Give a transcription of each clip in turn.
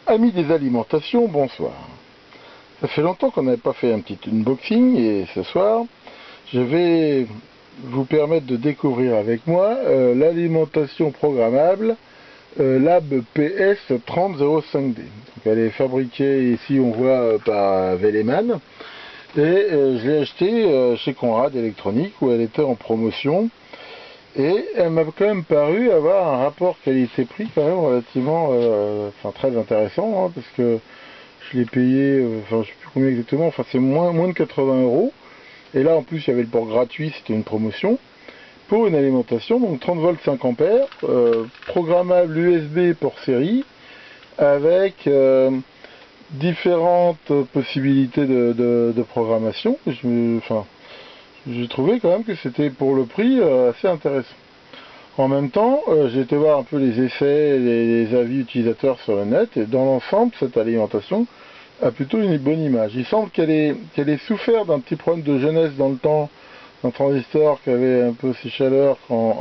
Amis des alimentations, bonsoir. Ça fait longtemps qu'on n'avait pas fait un petit unboxing et ce soir, je vais vous permettre de découvrir avec moi l'alimentation programmable Lab PS 3005D. Donc, elle est fabriquée ici, on voit, par Veleman et je l'ai achetée chez Conrad Electronics où elle était en promotion. Et elle m'a quand même paru avoir un rapport qualité-prix quand même relativement très intéressant, hein, parce que je l'ai payé, je sais plus combien exactement, c'est moins de 80 €. Et là en plus il y avait le port gratuit, c'était une promotion, pour une alimentation, donc 30 volts 5 ampères, programmable USB pour série, avec différentes possibilités de programmation. J'ai trouvé quand même que c'était pour le prix assez intéressant. En même temps, j'ai été voir un peu les essais et les avis utilisateurs sur le net, et dans l'ensemble, cette alimentation a plutôt une bonne image. Il semble qu'elle ait souffert d'un petit problème de jeunesse dans le temps, d'un transistor qui avait un peu ses chaleurs quand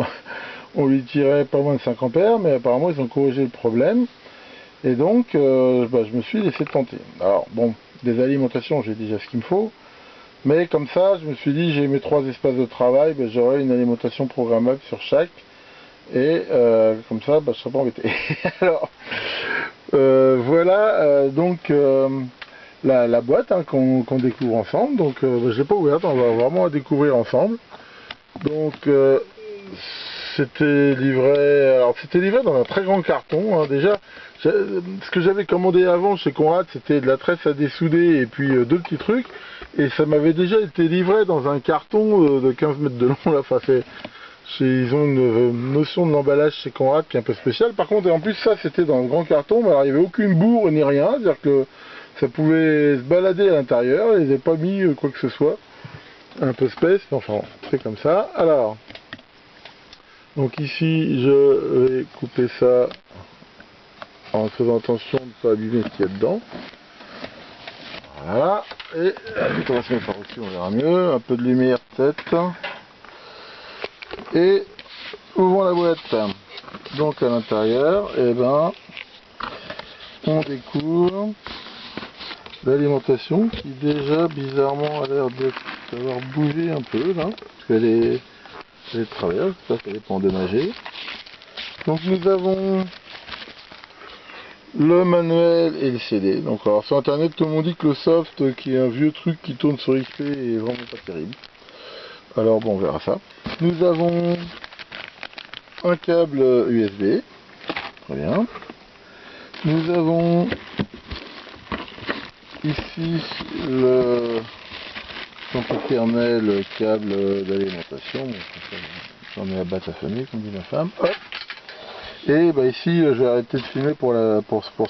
on lui tirait pas moins de 5 ampères, mais apparemment ils ont corrigé le problème, et donc je me suis laissé tenter. Alors bon, des alimentations, j'ai déjà ce qu'il me faut, mais comme ça, je me suis dit, j'ai mes 3 espaces de travail, j'aurai une alimentation programmable sur chaque, et comme ça, je ne serai pas embêté. Alors, voilà donc la boîte qu'on découvre ensemble. Donc, je ne l'ai pas ouverte, on va vraiment la découvrir ensemble. Donc, c'était livré dans un très grand carton, hein. Déjà, ce que j'avais commandé avant chez Conrad, c'était de la tresse à dessouder et puis 2 petits trucs, et ça m'avait déjà été livré dans un carton de 15 mètres de long là. Ils ont une notion de l'emballage chez Conrad qui est un peu spéciale. Par contre, et en plus ça c'était dans le grand carton, mais alors il n'y avait aucune bourre ni rien, c'est-à-dire que ça pouvait se balader à l'intérieur, ils n'avaient pas mis quoi que ce soit. Un peu space, mais enfin c'est comme ça. Alors, donc ici je vais couper ça en faisant attention de ne pas abîmer ce qu'il y a dedans. Voilà, et on va se mettre par dessus, on verra mieux, un peu de lumière peut-être. Et ouvrons la boîte. Donc à l'intérieur, on découvre l'alimentation qui déjà bizarrement a l'air d'avoir bougé un peu là, parce qu'elle est de travers, ça n'est pas endommagé. Donc nous avons le manuel et le CD. Donc alors sur internet tout le monde dit que le soft, qui est un vieux truc qui tourne sur XP, est vraiment pas terrible. Alors bon, on verra ça. Nous avons un câble USB, très bien. Nous avons ici le sempiternel câble d'alimentation. J'en ai à battre à famille, comme dit ma femme. Hop. Et ici, je vais arrêter de filmer pour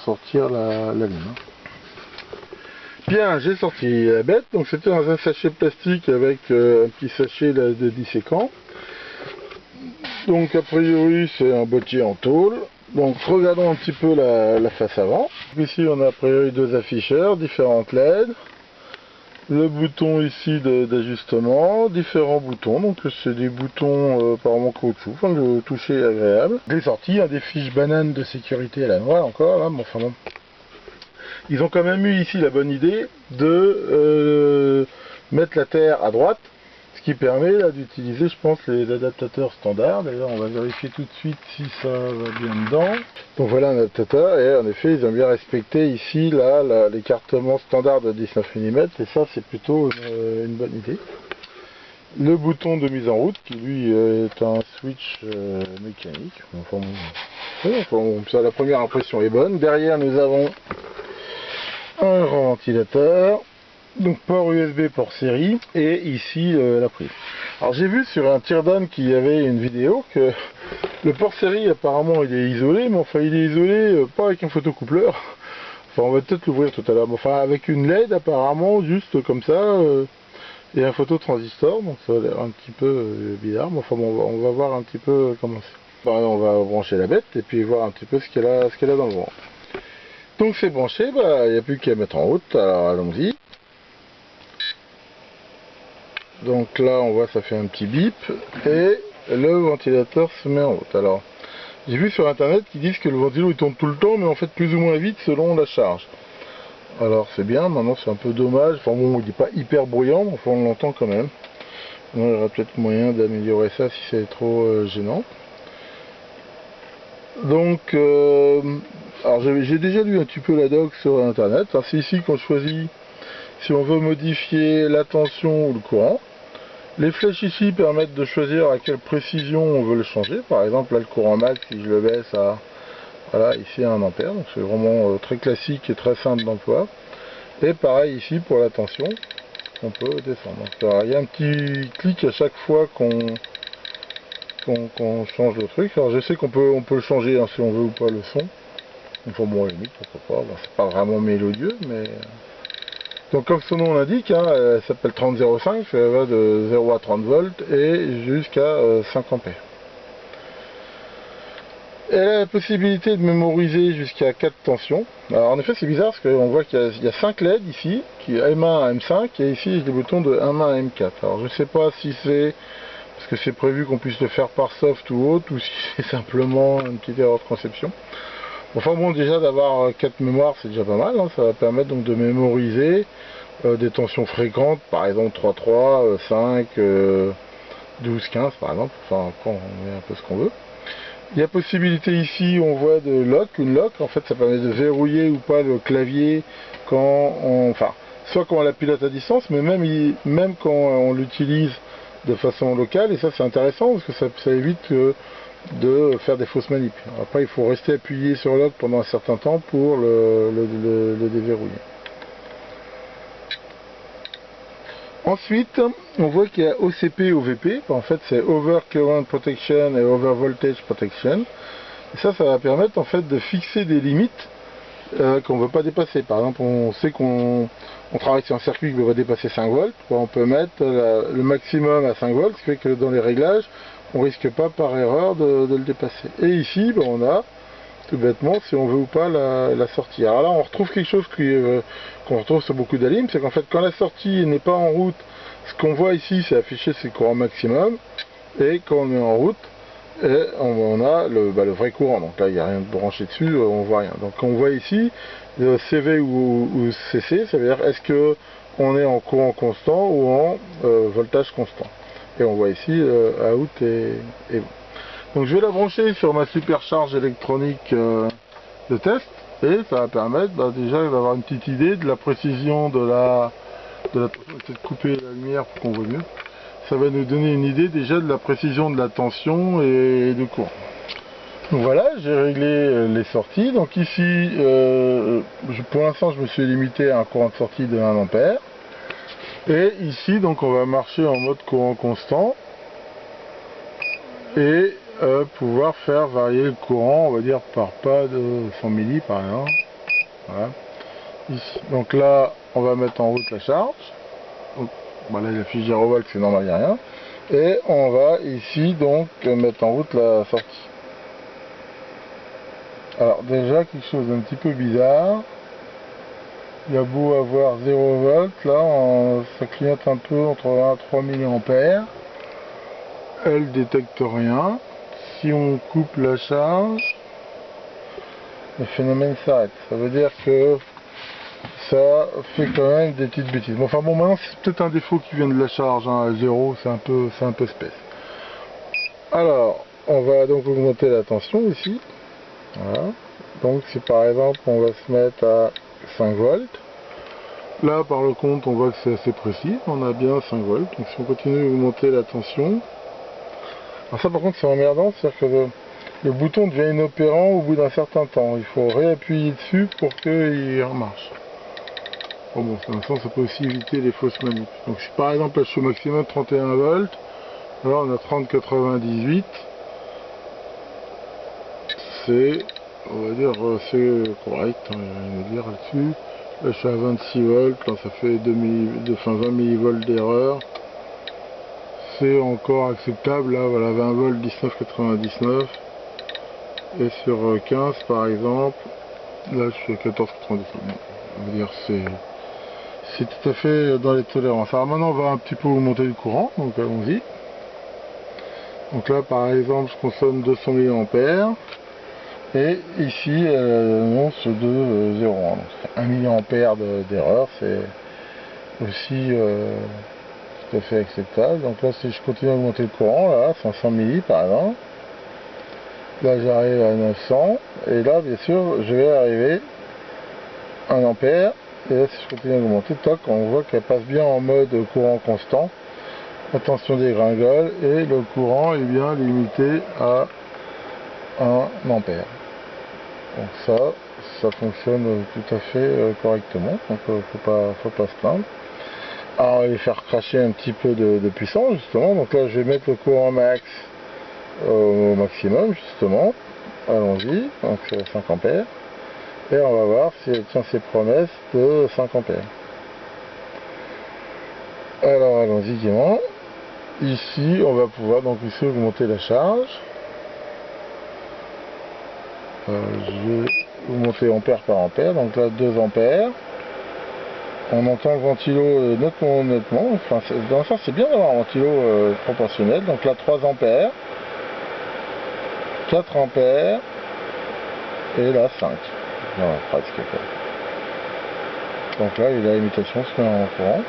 sortir la ligne. Bien, j'ai sorti la bête. Donc c'était dans un sachet plastique avec un petit sachet de disséquant. Donc a priori c'est un boîtier en tôle. Donc regardons un petit peu la face avant. Ici on a a priori 2 afficheurs, différentes LED. Le bouton ici d'ajustement, différents boutons, donc c'est des boutons apparemment caoutchouc, le toucher agréable. J'ai sorti des fiches bananes de sécurité à la noix encore, là, bon. Ils ont quand même eu ici la bonne idée de mettre la terre à droite, ce qui permet là d'utiliser, je pense, les adaptateurs standards. D'ailleurs, on va vérifier tout de suite si ça va bien dedans. Donc voilà un adaptateur, et en effet, ils ont bien respecté ici l'écartement standard de 19 mm, et ça, c'est plutôt une bonne idée. Le bouton de mise en route, qui lui est un switch mécanique. Ça, la première impression est bonne. Derrière, nous avons un grand ventilateur. Donc port USB pour série, et ici la prise. Alors j'ai vu sur un teardown qu'il y avait une vidéo que le port série apparemment il est isolé, mais enfin il est isolé pas avec un photocoupleur. Enfin on va peut-être l'ouvrir tout à l'heure, enfin avec une LED apparemment, juste comme ça, et un phototransistor, donc ça a l'air un petit peu bizarre, mais enfin bon, on va voir un petit peu comment c'est. On va brancher la bête et puis voir un petit peu ce qu'elle a dans le ventre. Donc c'est branché, il n'y a plus qu'à mettre en route, alors allons-y. Donc là on voit ça fait un petit bip et le ventilateur se met en route. Alors J'ai vu sur internet qu'ils disent que le ventilo il tourne tout le temps, mais en fait plus ou moins vite selon la charge. Alors c'est bien, maintenant c'est un peu dommage, enfin bon, il n'est pas hyper bruyant, mais enfin on l'entend quand même. Il y aurait peut-être moyen d'améliorer ça si c'est trop gênant. Donc, alors j'ai déjà lu un petit peu la doc sur internet. Enfin, c'est ici qu'on choisit si on veut modifier la tension ou le courant. Les flèches ici permettent de choisir à quelle précision on veut le changer. Par exemple, là le courant max, si je le baisse à, voilà, ici à 1 ampère. Donc c'est vraiment très classique et très simple d'emploi. Et pareil ici pour la tension, on peut descendre. Donc, il y a un petit clic à chaque fois qu'on change le truc. Alors je sais qu'on peut le changer hein, si on veut ou pas le son. Enfin bon, à la limite, pourquoi pas. Bon, c'est pas vraiment mélodieux, mais... Donc comme son nom l'indique, hein, elle s'appelle 3005, elle va de 0 à 30 volts et jusqu'à 5 ampères. Elle a la possibilité de mémoriser jusqu'à 4 tensions. Alors en effet c'est bizarre parce qu'on voit qu'il y a 5 LED ici, qui est M1 à M5, et ici des boutons de M1 à M4. Alors je sais pas si c'est parce que c'est prévu qu'on puisse le faire par soft ou autre, ou si c'est simplement une petite erreur de conception. Enfin bon, déjà d'avoir 4 mémoires c'est déjà pas mal, hein. Ça va permettre donc de mémoriser des tensions fréquentes, par exemple 3.3, 5, 12, 15 par exemple, enfin après on met un peu ce qu'on veut. Il y a possibilité ici, on voit de lock, une lock, en fait ça permet de verrouiller ou pas le clavier quand on, enfin, soit quand on la pilote à distance, mais même quand on l'utilise de façon locale, et ça c'est intéressant parce que ça évite de faire des fausses manips. Après il faut rester appuyé sur lock pendant un certain temps pour le déverrouiller. Ensuite, on voit qu'il y a OCP, OVP, en fait c'est Over Current Protection et Over Voltage Protection. Et ça va permettre en fait de fixer des limites qu'on ne veut pas dépasser. Par exemple, on sait qu'on travaille sur un circuit qui va dépasser 5 volts, on peut mettre le maximum à 5 volts, ce qui fait que dans les réglages, on ne risque pas par erreur de le dépasser. Et ici, on a tout bêtement si on veut ou pas la sortie. Alors là on retrouve quelque chose qu'on retrouve sur beaucoup d'Alim, c'est qu'en fait quand la sortie n'est pas en route, ce qu'on voit ici c'est affiché c'est le courant maximum, et quand on est en route, et on a le vrai courant, donc là il n'y a rien de branché dessus, on voit rien. Donc on voit ici CV ou CC, ça veut dire est-ce que on est en courant constant ou en voltage constant. Et on voit ici out et donc je vais la brancher sur ma supercharge électronique de test, et ça va permettre déjà d'avoir une petite idée de la précision de la peut-être couper la lumière pour qu'on voit mieux. Ça va nous donner une idée déjà de la précision de la tension et du courant. Donc voilà, j'ai réglé les sorties. Donc ici, pour l'instant je me suis limité à un courant de sortie de 1 ampère. Et ici donc on va marcher en mode courant constant. Et pouvoir faire varier le courant, on va dire par pas de 100 milli par exemple. Voilà. Ici. Donc là, on va mettre en route la charge. Donc, là il affiche 0 volt, c'est normal, il n'y a rien. Et on va ici donc mettre en route la sortie. Alors déjà quelque chose d'un petit peu bizarre. Il y a beau avoir 0 volt, là ça clignote un peu entre 1 et 3 mA. Elle détecte rien. Si on coupe la charge, le phénomène s'arrête. Ça veut dire que ça fait quand même des petites bêtises. Bon, enfin bon, maintenant c'est peut-être un défaut qui vient de la charge, hein, à 0, c'est un peu space. Alors, on va donc augmenter la tension ici. Voilà. Donc si par exemple on va se mettre à 5 volts, là par le compte on voit que c'est assez précis, on a bien 5 volts. Donc si on continue à augmenter la tension, alors ça par contre c'est emmerdant, c'est-à-dire que le bouton devient inopérant au bout d'un certain temps. Il faut réappuyer dessus pour qu'il remarche. Bon, dans un sens, ça peut aussi éviter les fausses manips. Donc si par exemple là, je suis au maximum 31 volts, là on a 30,98. C'est, on va dire, c'est correct, hein, il n'y a rien à dire là-dessus. Là je suis à 26 volts, là ça fait 20 millivolts d'erreur. C'est encore acceptable, là voilà, 20 volts, 19,99. Et sur 15 par exemple, là je suis à 14,99. On va dire c'est tout à fait dans les tolérances. Alors maintenant on va un petit peu augmenter le courant, donc allons-y. Donc là par exemple je consomme 200 mA. Et ici elle annonce de 0,1. Donc 1 mA d'erreur, c'est aussi tout à fait acceptable. Donc là, si je continue à augmenter le courant, là 500 milli par exemple, là j'arrive à 900, et là bien sûr je vais arriver à 1 ampère. Et là, si je continue à augmenter, toc, on voit qu'elle passe bien en mode courant constant. Attention dégringole, et le courant est bien limité à 1 ampère. Donc ça fonctionne tout à fait correctement. Donc faut pas se plaindre. Alors on va les faire cracher un petit peu de puissance justement. Donc là je vais mettre le courant max au maximum justement. Allons-y, donc 5 ampères. Et on va voir si elle tient ses promesses de 5 ampères. Alors allons-y gaiement. Ici on va pouvoir donc ici augmenter la charge. Je vais augmenter ampère par ampère, donc là 2 ampères. On entend le ventilo nettement, enfin, dans le sens c'est bien d'avoir un ventilo proportionnel, donc là 3 ampères, 4 ampères, et là 5. Voilà, presque quoi. Donc là la limitation se met en courant.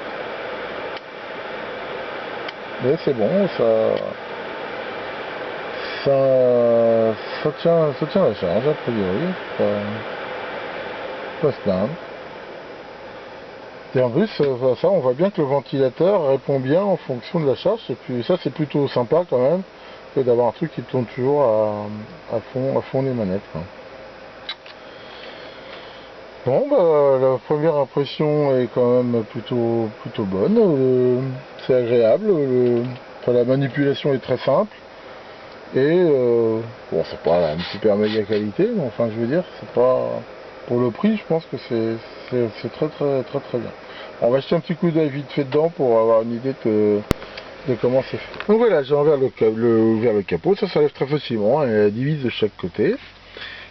Mais c'est bon, ça tient la charge a priori, pas se plaindre. Et en plus, ça, on voit bien que le ventilateur répond bien en fonction de la charge, et puis ça c'est plutôt sympa quand même, que d'avoir un truc qui tourne toujours à fond les manettes, quoi. Bon, bah, la première impression est quand même plutôt bonne, c'est agréable, enfin, la manipulation est très simple, et bon, c'est pas la super méga qualité, mais enfin je veux dire, c'est pas... Pour le prix, je pense que c'est très bien. On va jeter un petit coup d'œil vite fait dedans pour avoir une idée de comment c'est fait. Donc voilà, j'ai ouvert le capot, ça lève très facilement, et elle divise de chaque côté.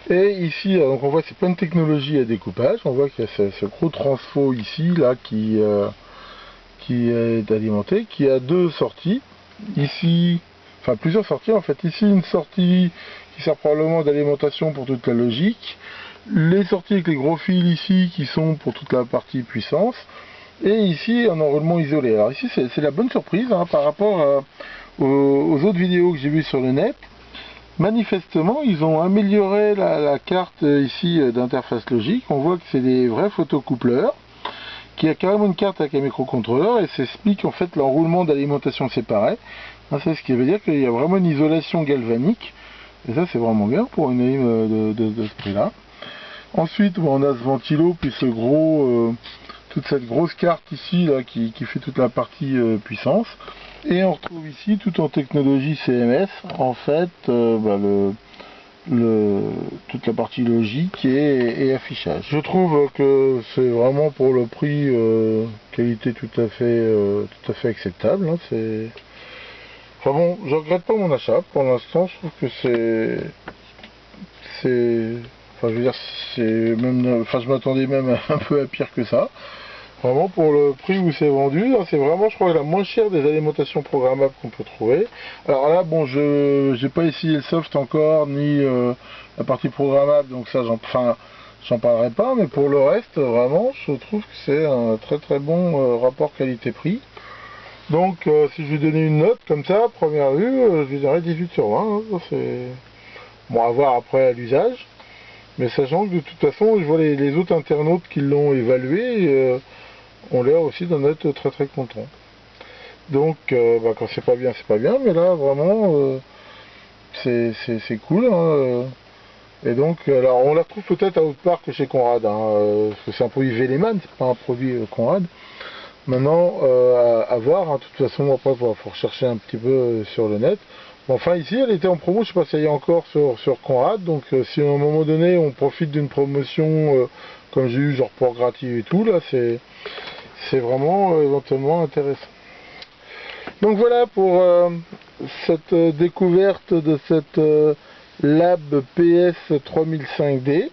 Et ici, donc on voit c'est plein de technologies à découpage. On voit qu'il y a ce gros transfo ici, là, qui est alimenté, qui a 2 sorties. Ici, enfin plusieurs sorties en fait. Ici une sortie qui sert probablement d'alimentation pour toute la logique. Les sorties avec les gros fils ici qui sont pour toute la partie puissance. Et ici un enroulement isolé. Alors ici c'est la bonne surprise hein, par rapport aux autres vidéos que j'ai vues sur le net. Manifestement ils ont amélioré la carte ici d'interface logique. On voit que c'est des vrais photocoupleurs, qui a carrément une carte avec un microcontrôleur, et ça explique en fait l'enroulement d'alimentation séparée. C'est ce qui veut dire qu'il y a vraiment une isolation galvanique, et ça c'est vraiment bien pour une aim de ce prix là. Ensuite on a ce ventilo, puis ce gros, toute cette grosse carte ici là, qui fait toute la partie puissance, et on retrouve ici tout en technologie CMS en fait toute la partie logique et affichage. Je trouve que c'est vraiment pour le prix qualité tout à fait acceptable. Hein, enfin bon, je regrette pas mon achat pour l'instant. Je trouve que enfin je veux dire c'est même, enfin je m'attendais même un peu à pire que ça. Vraiment pour le prix où c'est vendu, c'est vraiment je crois la moins chère des alimentations programmables qu'on peut trouver. Alors là bon je n'ai pas essayé le soft encore ni la partie programmable, donc ça j'en parlerai pas, mais pour le reste vraiment je trouve que c'est un très bon rapport qualité-prix. Donc si je vais donner une note comme ça, à première vue, je lui donnerais 18 sur 20, hein, c'est bon à voir après à l'usage. Mais sachant que de toute façon je vois les autres internautes qui l'ont évalué, on l'air aussi d'en être très content. Donc quand c'est pas bien, mais là vraiment c'est cool. Hein, et donc alors on la trouve peut-être à autre part que chez Conrad, hein, parce que c'est un produit Véleman, c'est pas un produit Conrad. Maintenant à voir, hein, de toute façon après il faut rechercher un petit peu sur le net. Bon, enfin ici elle était en promo, je sais pas si elle est encore sur Conrad, donc si à un moment donné on profite d'une promotion comme j'ai eu genre pour gratuit et tout, là c'est vraiment éventuellement intéressant. Donc voilà pour cette découverte de cette Lab PS 3005D.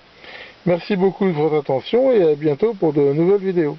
Merci beaucoup de votre attention et à bientôt pour de nouvelles vidéos.